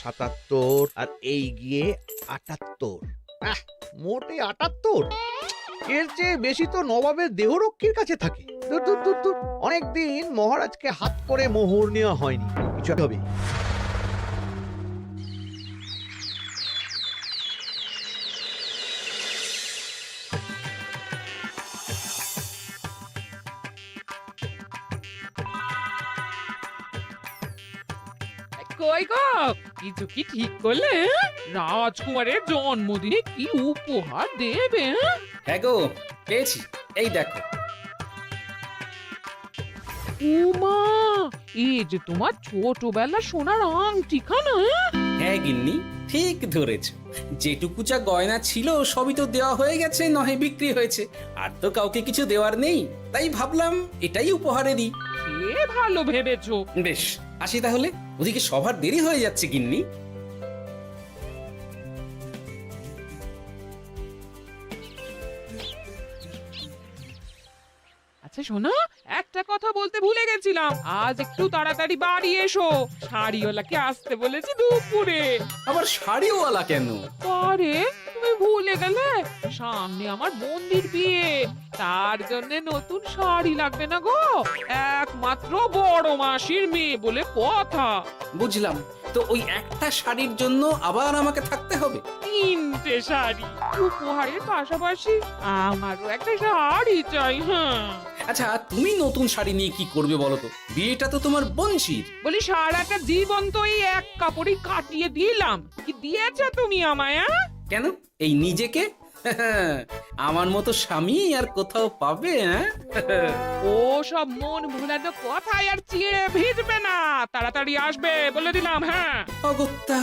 77 আর এই গিয়ে 78। মোটে 78। এর চেয়ে বেশি তো নবাবের দেহরক্ষীর কাছে থাকে। দূর দূর দূর দূর। অনেকদিন মহারাজকে হাত করে মোহর নেওয়া হয়নি, কিছু হবে। কই গো, কিছু কি ঠিক করলে? রাজকুমারের জন্মদিনে কি উপহার দেবে? হ্যাঁ গো, পেয়েছি, এই দেখো। উমা, এই যে তোমার ছোটবেলা সোনার আংটিখানা। হ্যাঁ গিন্নি, ঠিক ধরেছ। যেটুকু যা গয়না ছিল সবই তো দেওয়া হয়ে গেছে, নহে বিক্রি হয়েছে। আর তো কাউকে কিছু দেওয়ার নেই, তাই ভাবলাম এটাই উপহারে দিই। সে ভালো ভেবেছো। বেশ, আসি তাহলে। ওদিকে সবার দেরি হয়ে যাচ্ছে গিন্নি। আচ্ছা শোনো, একটা কথা বলতে ভুলে গেছিলাম। আজ একটু তাড়াতাড়ি বাড়ি এসো, শাড়িওয়ালাকে আসতে বলেছি দুপুরে। আবার শাড়িওয়ালা কেন? আরে তুমি ভুলে গেলে, সামনে আমার বোনদির বিয়ে, তার জন্য নতুন শাড়ি লাগবে না গো। একমাত্র বড় মাসির মেয়ে বলে কথা। বুঝলাম, তো ওই একটা শাড়ির জন্য আবার আমাকে থাকতে হবে? 3টে শাড়ি উপহারের পাশাপাশি আমারও একটা শাড়ি চাই। হ্যাঁ আচ্ছা, তুমি নতুন শাড়ি নিয়ে কি করবে বলো তো? বিয়েটা তো তোমার বংশীর। বলি, সারাটা জীবন তো এই এক কাপড়ই কাটিয়ে দিলাম, কি দিয়েছো তুমি আমায়? কেন, এই নিজেকে? আমার মতো স্বামী আর কোথাও পাবে? ও সব মন ভুলানো কথায় আর চিড়ে ভিজবে না, তাড়াতাড়ি আসবে বলে দিলাম। হ্যাঁ অগত্যা।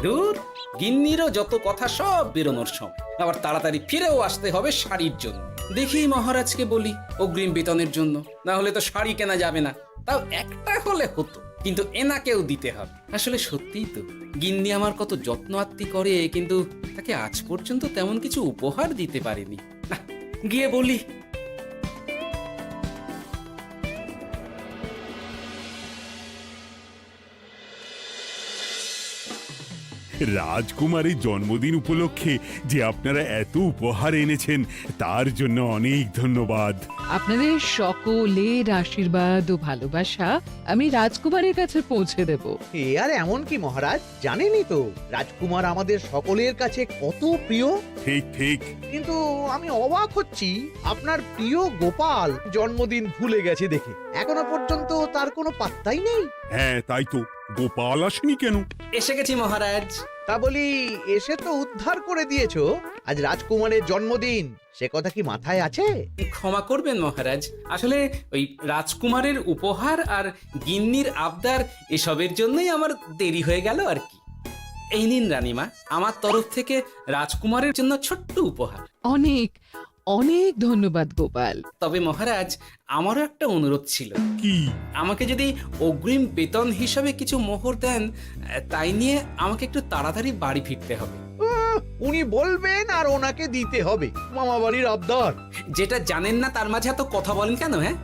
দূর, গিন্নিরও যত কথা সব বেরোনোর সময়। আবার তাড়াতাড়ি ফিরেও আসতে হবে শাড়ির জন্য। দেখি মহারাজকে বলি অগ্রিম বেতনের জন্য, না হলে তো শাড়ি কেনা যাবে না। তাও একটা হলে হতো, কিন্তু এনাকেও দিতে হবে। আসলে সত্যিই তো, গিন্নি আমার কত যত্ন আত্তি করে, কিন্তু তাকে আজ পর্যন্ত তেমন কিছু উপহার দিতে পারেনি। না, গিয়ে বলি। রাজকুমারের জন্মদিন উপলক্ষে যে আপনারা এত উপহার এনেছেন তার জন্য অনেক ধন্যবাদ। আপনাদের সকলের আশীর্বাদ ও ভালোবাসা আমি রাজকুমারের কাছে পৌঁছে দেব। এ আর এমন কি মহারাজ, জানেনই তো রাজকুমার আমাদের সকলের কাছে কত প্রিয়। ঠিক ঠিক। কিন্তু আমি অবাক হচ্ছি আপনার প্রিয় গোপাল জন্মদিন ভুলে গেছে দেখে। এখনো পর্যন্ত তার কোনো পাত্তাই নেই। হ্যাঁ তাই তো, গোপাল আসেনি কেন? এসে গেছি মহারাজ। তা বলি, এসে তো উদ্ধার করে দিয়েছো। আজ রাজকুমারের জন্মদিন, সে কথা কি মাথায় আছে? ক্ষমা করবেন মহারাজ, আসলে ওই রাজকুমারের উপহার আর গিন্নির আবদার এসবের জন্যই আমার দেরি হয়ে গেল আর কি। এই নিন রানীমা, আমার তরফ থেকে রাজকুমারের জন্য ছোট্ট উপহার। অনেক অনেক ধন্যবাদ গোপাল। তবে মহারাজ, আমারও একটা অনুরোধ ছিল। কি? আমাকে যদি অগ্রিম বেতন হিসাবে কিছু মোহর দেন, তাই নিয়ে আমাকে একটু তাড়াতাড়ি বাড়ি ফিরতে হবে। উনি বলবেন আর ওনাকে দিতে হবে, মামা বাড়ির আবদার। যেটা জানেন না তার মাঝে এত কথা বলেন কেন? হ্যাঁ,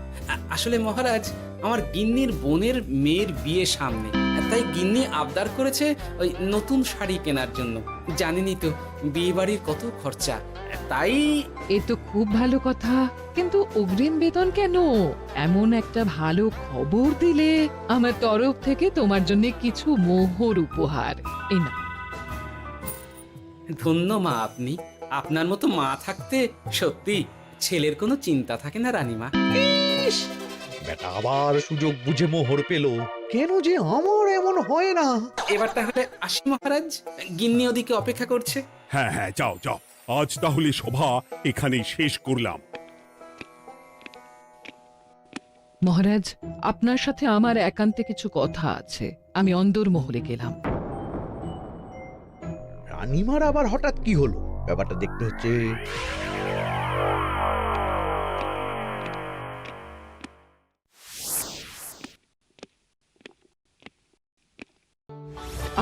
আসলে মহারাজ, আমার গিন্নির বোনের মেয়ের বিয়ে সামনে, তাই গিন্নি আবদার করেছে ওই নতুন শাড়ি কেনার জন্য। জানেনই তো বিয়ে বাড়ির কত খরচা, তাই। এ তো খুব ভালো কথা, কিন্তু অগ্রিম বেতন কেন? এমন একটা ভালো খবর দিলে আমার তরফ থেকে তোমার জন্য কিছু মোহর উপহার। এই না। ধন্য মা আপনি, আপনার মতো মা থাকতে সত্যি ছেলের কোনো চিন্তা থাকে না রানীমা। ইস, বেটা আবার সুযোগ বুঝে মোহর পেল। কেন যে আমার এমন হয় না। এবার তাহলে আসি মহারাজ, গিন্নি ওদিকে অপেক্ষা করছে। হ্যাঁ হ্যাঁ, যাও যাও, আজ তাহলে সভা এখানেই শেষ করলাম। মহারাজ, আপনার সাথে আমার একান্তে কিছু কথা আছে। আমি অন্দরমহলে গেলাম। রানীমার আবার হঠাৎ কি হলো, ব্যাপারটা দেখতে হচ্ছে।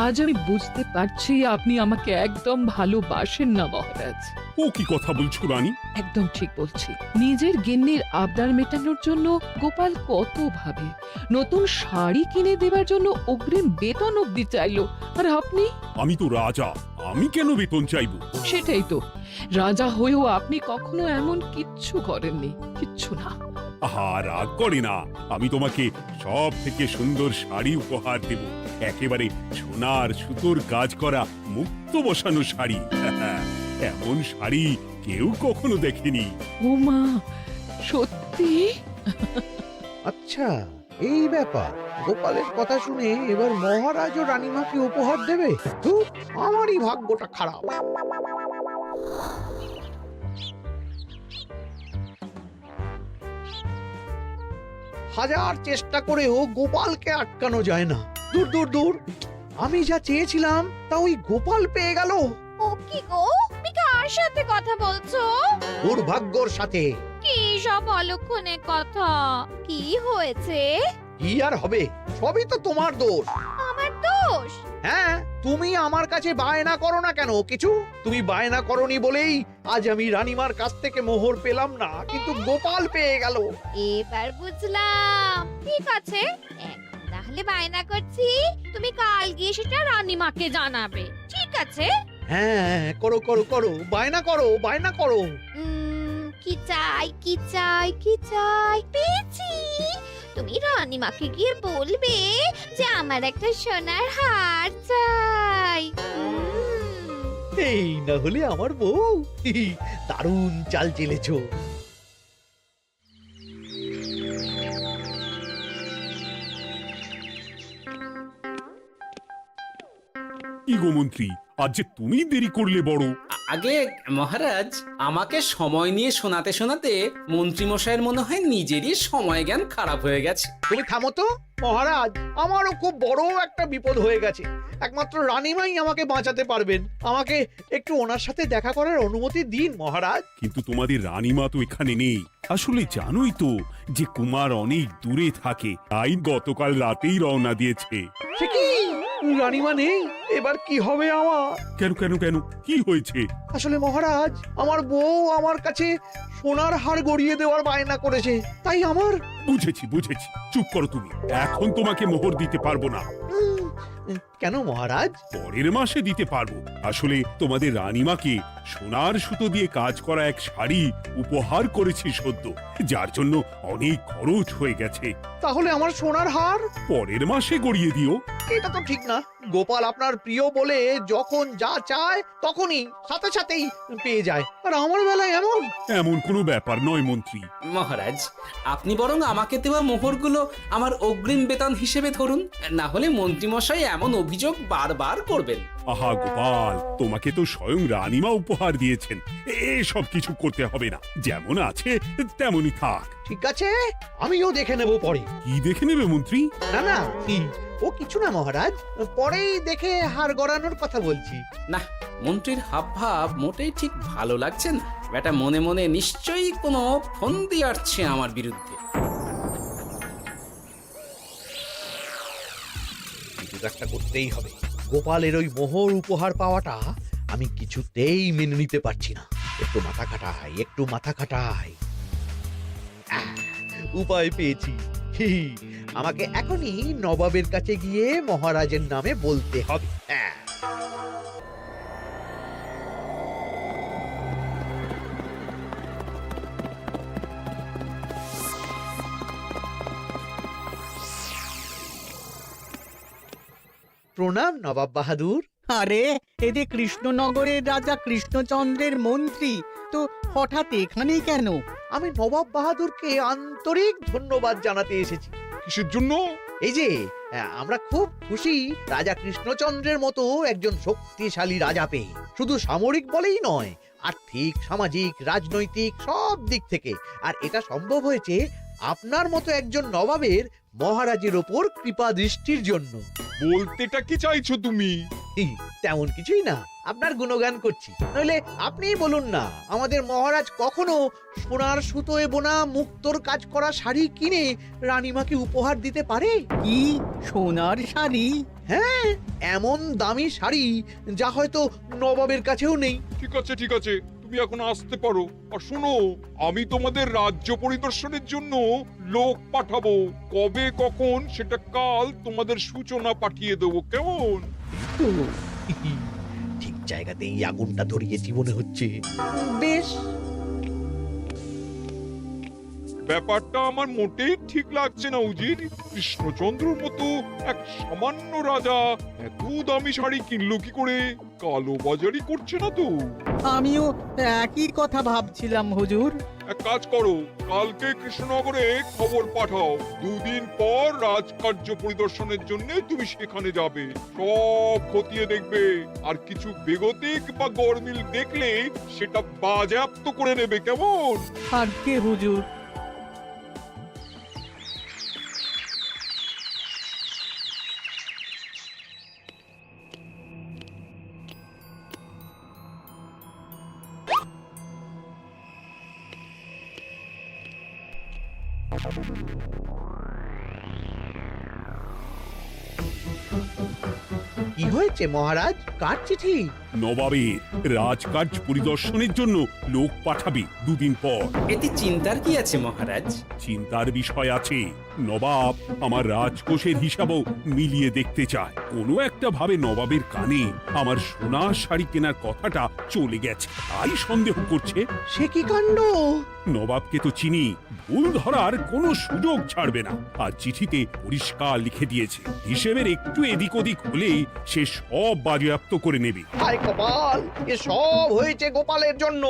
আজ আমি বুঝতে পারছি আপনি আমাকে একদম ভালোবাসেন না মহারাজ। ও ও কি কথা বলছো রানী? একদম ঠিক বলছি। নিজের গিন্নির আবদার মেটানোর জন্য গোপাল কত ভাবে, নতুন শাড়ি কিনে দেবার জন্য অগ্রিম বেতন অব্দি চাইলো, আর আপনি? আমি তো রাজা, আমি কেন বেতন চাইবো? সেটাই তো, রাজা হয়েও আপনি কখনো এমন কিচ্ছু করেননি, কিচ্ছু না। আহা, রাগ করে না। আমি তোমাকে সব থেকে সুন্দর শাড়ি উপহার দেব, একেবারে সোনার সুতোর কাজ করা মুক্ত বসানো শাড়ি। এমন শাড়ি কেউ কখনো দেখেনি। ও মা, সত্যি? আচ্ছা, এই ব্যাপার। গোপালের কথা শুনে এবার মহারাজ ও রানীমাকে উপহার দেবে? ধুর, আমারই ভাগ্যটা খারাপ। হাজার চেষ্টা করেও গোপালকে আটকানো যায় না। দূর দূর দূর, আমি যা চেয়েছিলাম তা ওই গোপাল পেয়ে গেল। ও কি গো, তুমি কার সাথে কথা বলছো? দুর্ভাগ্যর সাথে। কি সব অলক্ষণে কথা? কি হয়েছে? কি আর হবে, সবই তো তোমার দোষ। আমার দোষ? হ্যাঁ, তুমি আমার কাছে বায়না করো না কেন কিছু? তুমি বায়না করনি বলেই আজ আমি রানীমার কাছ থেকে মোহর পেলাম না, কিন্তু গোপাল পেয়ে গেল। এবার বুঝলাম। ঠিক আছে, এখন তাহলে বায়না করছি, তুমি কাল গিয়ে সেটা রানীমাকে জানাবে, ঠিক আছে? হ্যাঁ, করো করো করো, বায়না করো, বায়না করো। কি চাই, কি চাই, কি চাই? পেয়েছি। তুমি রানীমাকে গিয়ে বলবে যে আমার একটা সোনার হার চাই। এই না হলে আমার বউ। দারুণ চাল চেলেছো। কি গো মন্ত্রী, আজ যে তুমি দেরি করলে বড়। আগে মহারাজ, আমাকে সময় নিয়ে শোনাতে শোনাতে মন্ত্রীমশাইয়ের মনে হয় নিজেরই সময় জ্ঞান খারাপ হয়ে গেছে। তুমি থামো তো মহারাজ, আমারও খুব বড় একটা বিপদ হয়ে গেছে। একমাত্র রানীমাই আমাকে বাঁচাতে পারবেন। আমাকে একটু ওনার সাথে দেখা করার অনুমতি দিন মহারাজ। কিন্তু তোমাদের রানীমা তো এখানে নেই। আসলে জানোই তো যে কুমার অনেক দূরে থাকে, তাই গতকাল রাতেই রওনা দিয়েছে। সে কি, রানীমা নেই? এবার কি হবে আমার? কেন কেন কেন, কি হয়েছে? আসলে মহারাজ, আমার বউ আমার কাছে সোনার হার গড়িয়ে দেওয়ার বায়না করেছে, তাই আমার। বুঝেছি বুঝেছি, চুপ করো তুমি। এখন তোমাকে মোহর দিতে পারবো না। কেন মহারাজ? পরের মাসে দিতে পারবো। আসলে তোমাদের রানীমাকে সোনার সুতো দিয়ে কাজ করা এক শাড়ি উপহার করেছি সদ্য, যার জন্য অনেক খরচ হয়ে গেছে। তাহলে আমার সোনার হার পরের মাসে গড়িয়ে দিও। এটা তো ঠিক না। গোপাল আপনার প্রিয় বলে যখন যা চায় তখনই সাথে সাথেই পেয়ে যায়, আর আমার বেলায় এমন। এমন কোনো ব্যাপার নয় মন্ত্রী। মহারাজ, আপনি বরং আমাকে দেওয়া মোহরগুলো আমার অগ্রিম বেতন হিসেবে ধরুন, না হলে মন্ত্রীমশাই এমন অভিযোগ বারবার করবেন। আহা গোপাল, তোমাকে তো স্বয়ং রানীমা উপহার দিয়েছেন, এসব কিছু করতে হবে না। যেমন আছে তেমনই থাক। ঠিক আছে, আমিও দেখে নেব পরে। কি দেখে নেবে মন্ত্রী? না না, ও কিছু না মহারাজ, পরেই দেখে হার গড়ানোর কথা বলছি। না, মন্ত্রীর হাবভাব মোটেই ঠিক ভালো লাগছে না। বেটা মনে মনে নিশ্চয়ই কোনো ফন্দি আসছে আমার বিরুদ্ধে। কিছু একটা করতেই হবে। গোপালের ওই মোহর উপহার পাওয়াটা আমি কিছুতেই মেনে নিতে পারছি না। একটু মাথা খাটাই, একটু মাথা খাটাই। উপায় পেয়েছি। আমাকে এখনই নবাবের কাছে গিয়ে মহারাজের নামে বলতে হবে। প্রণাম নবাব বাহাদুর। আরে এদের কৃষ্ণনগরের রাজা কৃষ্ণচন্দ্রের মন্ত্রী, তো হঠাৎ এখানেই কেন? আমি নবাব বাহাদুরকে আন্তরিক ধন্যবাদ জানাতে এসেছি। কিসের জন্য? এই যে আমরা খুব খুশি রাজা কৃষ্ণচন্দ্রের মতো একজন শক্তিশালী রাজা পেয়ে। শুধু সামরিক বলেই নয়, আর্থিক, সামাজিক, রাজনৈতিক সব দিক থেকে। আর এটা সম্ভব হয়েছে আপনার মতো একজন নবাবের মহারাজের ওপর কৃপা দৃষ্টির জন্য। বলতেটা কি চাইছো তুমি? তেমন কিছুই না, আপনার গুণগান করছি। নইলে আপনিই বলুন না, আমাদের মহারাজ কখনো সোনার সুতোয় বোনা মুক্তোর কাজ করা শাড়ি কিনে রানীমাকে উপহার দিতে পারে? কি সোনার শাড়ি? হ্যাঁ, এমন দামি শাড়ি যা হয়তো নবাবের কাছেও নেই। ঠিক আছে, তুমি এখন আসতে পারো। আর শোনো, আমি তোমাদের রাজ্য পরিদর্শনের জন্য লোক পাঠাবো। কবে কখন সেটা কাল তোমাদের সূচনা পাঠিয়ে দেবো, কেমন? তো ঠিক জায়গাতেই আগুনটা ধরিয়েছি মনে হচ্ছে। বেশ, ব্যাপারটা আমার মোটেই ঠিক লাগছে না উজির। কৃষ্ণচন্দ্রর মতো এক সামান্য রাজা এত দামি শাড়ি কিনলো কি করে? কালো বাজারি করছে না তো? আমিও একই কথা ভাবছিলাম হুজুর। এক কাজ করো, কালকে কৃষ্ণনগরে খবর পাঠাও। 2 দিন পর রাজকার্য পরিদর্শনের জন্য তুমি সেখানে যাবে। সব খতিয়ে দেখবে, আর কিছু বেগতিক বা গরমিল দেখলে সেটা বাজেয়াপ্ত করে নেবে, কেমন? আজ্ঞে হুজুর। কি হয়েছে মহারাজ? কার চিঠি? নবাবের রাজকার্য পরিদর্শনের জন্য লোক পাঠাবে 2 দিন পর। এতে চিন্তার কি আছে মহারাজ? চিন্তার বিষয় আছে। নবাব আমার রাজকোষের হিসাবও মিলিয়ে দেখতে চায়। কোনো একটা ভাবে নবাবের কানে আমার সোনার শাড়ি কেনার কথাটা চলে গেছে, তাই সন্দেহ করছে। সে কি কাণ্ড! নবাবকে তো চিনি, ভুল ধরার কোনো সুযোগ ছাড়বে না। আর চিঠিতে পরিষ্কার লিখে দিয়েছে, হিসেবের একটু এদিক ওদিক হলেই সে সব বাজেয়াপ্ত করে নেবে। হায় কপাল, এ সব হয়েছে গোপালের জন্য।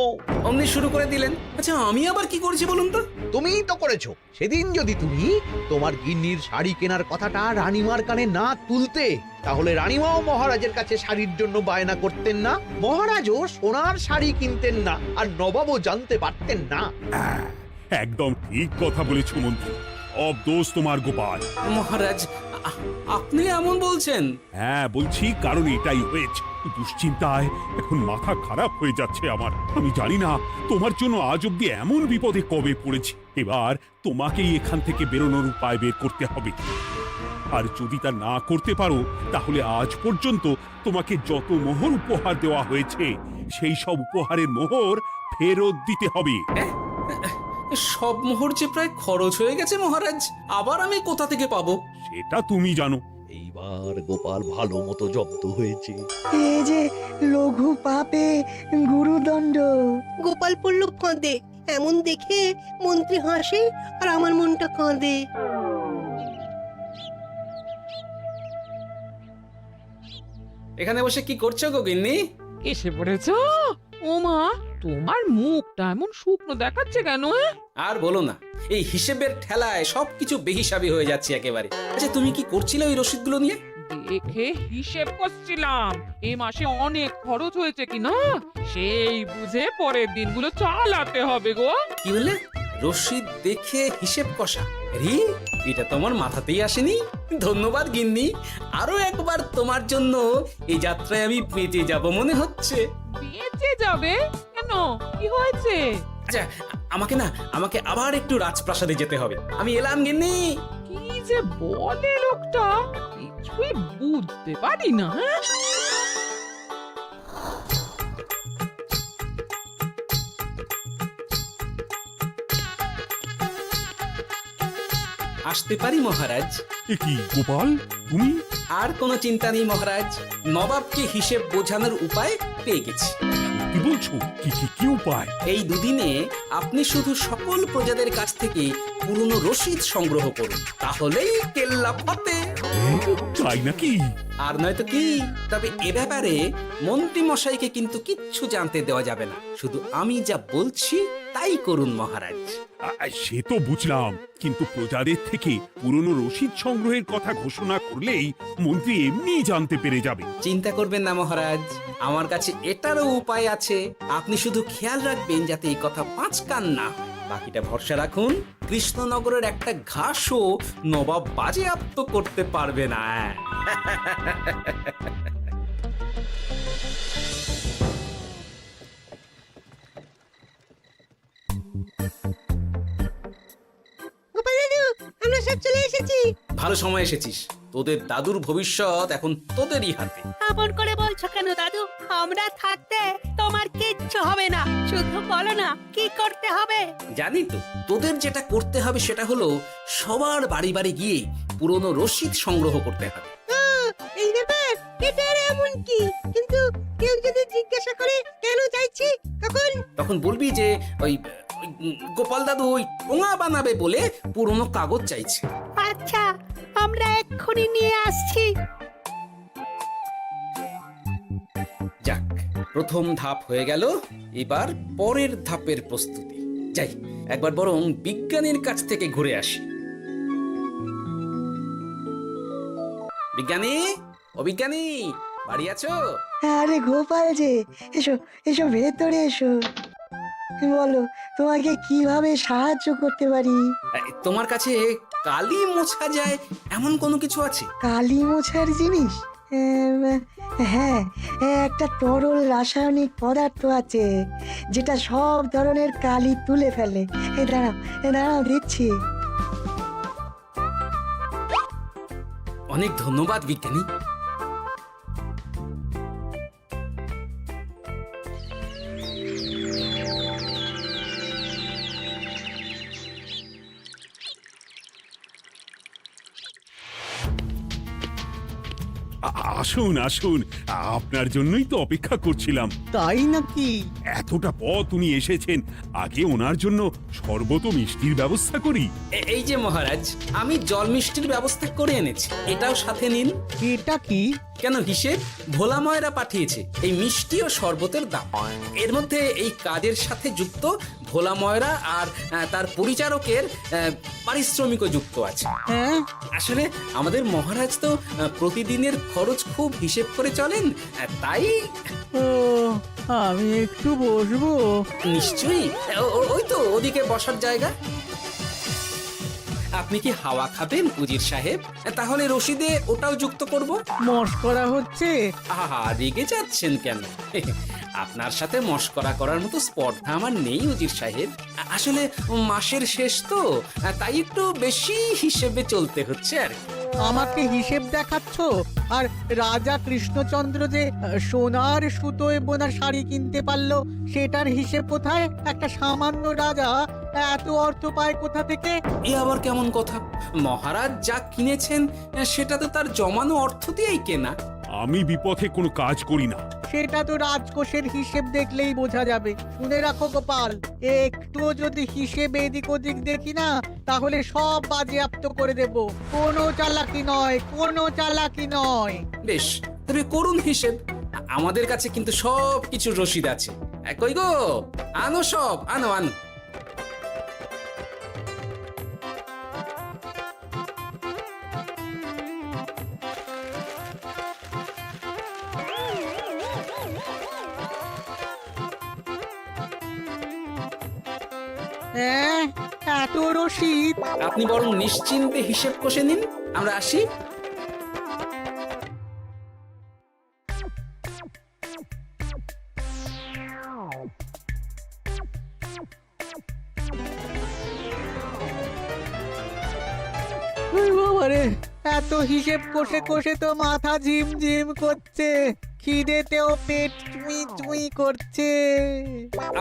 অমনি শুরু করে দিলেন। আচ্ছা, আমি আবার কি করেছি বলুন তো? তুমিই তো করেছো। সেদিন যদি তুমি তোমার গিন্নির শাড়ি কেনার কথাটা রানীমার কানে না তুলতে, তাহলে রানীমাও মহারাজের কাছে শাড়ির জন্য বায়না করতেন না, মহারাজও সোনার শাড়ি কিনতেন না, আর নবাবও জানতে পারতেন না। একদম ঠিক কথা বলেছ মন্ত্রী, সব দোষ তোমার গোপাল। মহারাজ, আপনি এমন বলছেন? হ্যাঁ বলছি, কারণ এটাই হয়েছে। দুশ্চিন্তায় এখন মাথা খারাপ হয়ে যাচ্ছে আমার। আমি জানি না তোমার জন্য আজ অব্দি এমন বিপদে কবে পড়েছি। এবার তোমাকেই এখান থেকে বেরোনোর উপায় বের করতে হবে। আর যদি তা না করতে পারো, তাহলে আজ পর্যন্ত তোমাকে যত মোহর উপহার দেওয়া হয়েছে সেই সব উপহারের মোহর ফেরত দিতে হবে। সব মোহর যে প্রায় খরচ হয়ে গেছে মহারাজ, আবার আমি কোথা থেকে পাবো? সেটা তুমি জানো। এইবার গোপাল ভালো মতো জব্দ হয়েছে। এই যে লঘু পাপে গুরুদণ্ড। গোপাল পড়ল ফাঁদে। এমন দেখে মন্ত্রী হাসে আর আমার মনটা কাঁদে। এখানে বসে কি করছো গো গিন্নি? এসে পড়েছো? ও মা, তোমার মুখটা এমন শুকনো দেখাচ্ছে কেন? আর বলো না, এই হিসেবের ঠেলায় সবকিছু বেহিসাবি হয়ে যাচ্ছে একেবারে। আচ্ছা, তুমি কি করছিলে ওই রসিদগুলো নিয়ে? দেখে হিসেব করছিলাম এই মাসে অনেক খরচ হয়েছে কিনা, সেই বুঝে পরের দিনগুলো চালাতে হবে গো। কি বলে? রসিদ দেখে হিসেব কষা? রি, এটা তোমার মাথাতেই আসেনি। ধন্যবাদ গিন্নি, আরো একবার তোমার জন্য এই যাত্রায় আমি বেঁচে যাব মনে হচ্ছে। বেঁচে যাবে কেন? কি হয়েছে? আচ্ছা, আমাকে আবার একটু রাজপ্রাসাদে যেতে হবে। আমি এলাম গিন্নি। কি যে বলে লোকটা, কিছুই বুঝতে পারি না। হ্যাঁ, আসতে পারি মহারাজ? এ কি গোপাল, তুমি? আর কোনো চিন্তা নেই মহারাজ, নবাবকে হিসেব বোঝানোর উপায় পেয়ে গেছি। কি বলছো? কি উপায়? এই দুদিনে আপনি শুধু সকল প্রজাদের কাছ থেকে পুরনো রসিদ সংগ্রহ করুন, তাহলেই কেল্লা ফতে। তাই নাকি? আর নয়তো কি? তবে এ ব্যাপারে মন্ত্রী মশাইকে কিন্তু কিচ্ছু জানতে দেওয়া যাবে না। শুধু আমি যা বলছি তাই করুন মহারাজ। সে তো বুঝলাম, কিন্তু প্রজাদের থেকে পুরনো রসিদ সংগ্রহের কথা ঘোষণা করলেই মন্ত্রী এমনি জানতে পেরে যাবে। চিন্তা করবেন না মহারাজ, আমার কাছে এটারও উপায় আছে। আপনি শুধু খেয়াল রাখবেন যাতে এই কথা 5 কান না হয়। বাকিটা ভরসা রাখুন, কৃষ্ণনগরের একটা ঘাসও নবাব বাজেয়াপ্ত করতে পারবে না। গোপাল দাদু, আমরা সব চলে এসেছি। ভালো সময় এসেছিস। তোদের দাদুর ভবিষ্যৎ এখন তোদেরই হাতে। এমন করে বলছো কেন দাদু? আমরা থাকতে তোমার কিচ্ছু হবে না, শুধু বলো না কি করতে হবে। জানি তো, তোদের যেটা করতে হবে সেটা হলো সবার বাড়ি বাড়ি গিয়ে পুরনো রসিদ সংগ্রহ করতে হবে। এই ব্যাপার, এটা আর এমন কি? কিন্তু কেউ যদি জিজ্ঞাসা করে কেন চাইছি, তখন বলবি যে ওই গোপাল দাদু ওই টোঙা বানাবে বলে পুরনো কাগজ চাইছে। আচ্ছা, আমরা এক্ষুনি নিয়ে আসছি। যাক, প্রথম ধাপ হয়ে গেল, এবার পরের ধাপের প্রস্তুতি। যাই, একবার বরং বিজ্ঞানীর কাছ থেকে ঘুরে আসি। বিজ্ঞানী, ও বিজ্ঞানী, বাড়ি আছো? আরে গোপাল যে, এসো এসো ভেতরে এসো। বলো, তোমাকে কিভাবে সাহায্য করতে পারি? তোমার কাছে কালি মোছা যায় এমন কোনো কিছু আছে? কালি মোছার জিনিস? হ্যাঁ, একটা তরল রাসায়নিক পদার্থ আছে যেটা সব ধরনের কালি তুলে ফেলে। দাঁড়াও দিচ্ছি। অনেক ধন্যবাদ বিজ্ঞানী। আসুন আসুন, আপনার জন্যই তো অপেক্ষা করছিলাম। তাই নাকি? এতটা পথ উনি এসেছেন, আগে ওনার জন্য শরবত ও মিষ্টির ব্যবস্থা করি। এই যে মহারাজ, আমি জল মিষ্টির ব্যবস্থা করে এনেছি, এটাও সাথে নিন। এটা কি? কেন, হিসেব ভোলা ময়রা পাঠিয়েছে এই মিষ্টি ও শরবতের দাম। এর মধ্যে এই কাজের সাথে যুক্ত ভোলা ময়রা আর তার পরিচারকের পারিশ্রমিকও যুক্ত আছে। হ্যাঁ, আসলে আমাদের মহারাজ তো প্রতিদিনের খরচ খুব হিসেব করে চলেন, তাই। ও, আমি একটু বসবো? নিশ্চয়ই, ওই তো ওদিকে বসার জায়গা। আপনি কি হাওয়া খাবেন উজির সাহেব? তাহলে রশিদে ওটাও যুক্ত করব। মশকরা হচ্ছে? আহা, রেগে যাচ্ছেন কেন? আপনার সাথে মশকরা করার মতো স্পর্ধা আমার নেই উজির সাহেব। আসলে মাসের শেষ তো, তাই একটু বেশি হিসেবে চলতে হচ্ছে আর কি। আমাকে হিসেব দেখাচ্ছ? আর রাজা কৃষ্ণচন্দ্র যে সোনার সুতোয় বোনা শাড়ি কিনতে পারলো, সেটার হিসেব কোথায়? একটা সামান্য রাজা এত অর্থ পায় কোথা থেকে? এ আবার কেমন কথা? মহারাজ যা কিনেছেন সেটা তো তার জমানো অর্থ দিয়েই কেনা। আমি বিপথে কোনো কাজ করি না। সেটা তো রাজকোষের হিসেব দেখলেই বোঝা যাবে। শুনে রাখো গোপাল, একটু যদি হিসেব এদিক ওদিক দেখি না, তাহলে সব বাজেয়াপ্ত করে দেব। কোনো চালাকি নয়, কোনো চালাকি নয়। বেশ, তবে করুন হিসেব। আমাদের কাছে কিন্তু সব কিছুর রসিদ আছে। কই গো, আনো সব, আনো আনো। হ্যাঁ, এত রসিদ? আপনি বরং নিশ্চিন্তে হিসেব কষে নিন, আমরা আসি। বাবারে, এত হিসেব কষে কষে তো মাথা ঝিমঝিম করছে, খিদেতেও পেট চুই চুই করছে।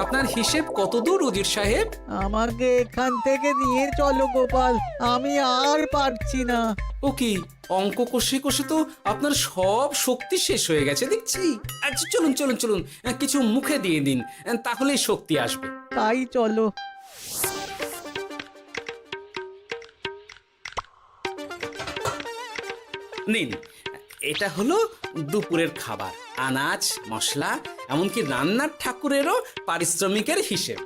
আপনার হিসেব কত দূর উজির সাহেব? আমাকে এখান থেকে নিয়ে চলো গোপাল, আমি আর পারছি না। ও কি, অঙ্ক কষে কষে তো আপনার সব শক্তি শেষ হয়ে গেছে দেখছি। আচ্ছা চলুন চলুন চলুন, কিছু মুখে দিয়ে দিন, তাহলেই শক্তি আসবে। তাই চলো। নিন, এটা হলো দুপুরের খাবার, আনাজ মশলা, এমনকি রান্নার ঠাকুরেরও পারিশ্রমিকের হিসেব।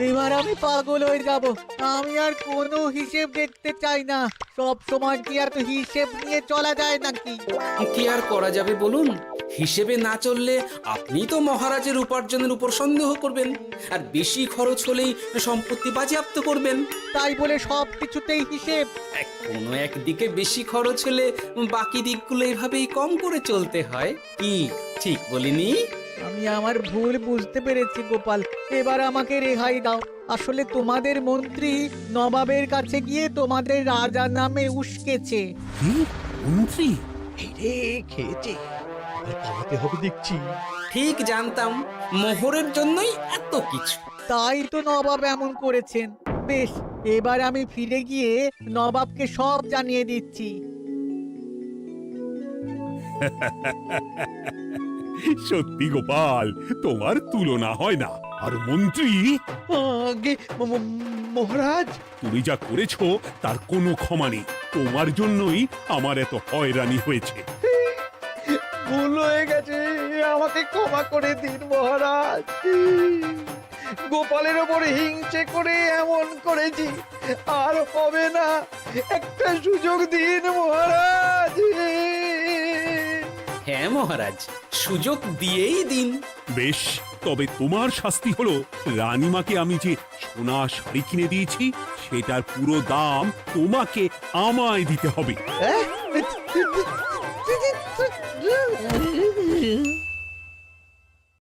এবার আমি পাগল হয়ে যাব। আমি আর কোনো হিসেব দেখতে চাই না। সব সময় কি আর হিসেব নিয়ে চলা যায় নাকি? কি আর করা যাবে বলুন? হিসেবে না চললে আপনি তো মহারাজের উপার্জনের উপর সন্দেহ করবেন, আর বেশি খরচ হলেই সম্পত্তি বাজেয়াপ্ত করবেন। তাই বলে সব কিছুতেই হিসেব? কোনো একদিকে বেশি খরচ হলে বাকি দিকগুলো এভাবেই কম করে চলতে হয়। কি ঠিক বলিনি? আমি আমার ভুল বুঝতে পেরেছি গোপাল, এবার আমাকে রেহাই দাও। আসলে তোমাদের মন্ত্রী নবাবের কাছে গিয়ে তোমাদের রাজা নামে উস্কেছে। কি? মন্ত্রী এই রে খেয়েছে, আর পালাতে হবে দেখছি। ঠিক জানতাম মোহরের জন্যই এত কিছু। তাই তো নবাব এমন করেছেন। বেশ, এবার আমি ফিরে গিয়ে নবাবকে সব জানিয়ে দিচ্ছি। সত্যি গোপাল, তোমার তুলনা হয় না। আর মন্ত্রী, আগে মহারাজ, তুমি যা করেছো তার কোনো ক্ষমা নেই। তোমার জন্যই আমার এত হয়রানি হয়েছে। ভুল হয়ে গেছে, আমাকে ক্ষমা করে দিন মহারাজ। গোপালের ওপর হিংসে করে এমন করেছি, আর হবে না। একটা সুযোগ দিন মহারাজ। হ্যাঁ মহারাজ, সুযোগ দিয়েই দিন। বেশ, তবে তোমার শাস্তি হলো রানীমাকে আমি যে সোনা শাড়ি কিনে দিয়েছি সেটার পুরো দাম তোমাকে আমায় দিতে হবে। হ্যাঁ?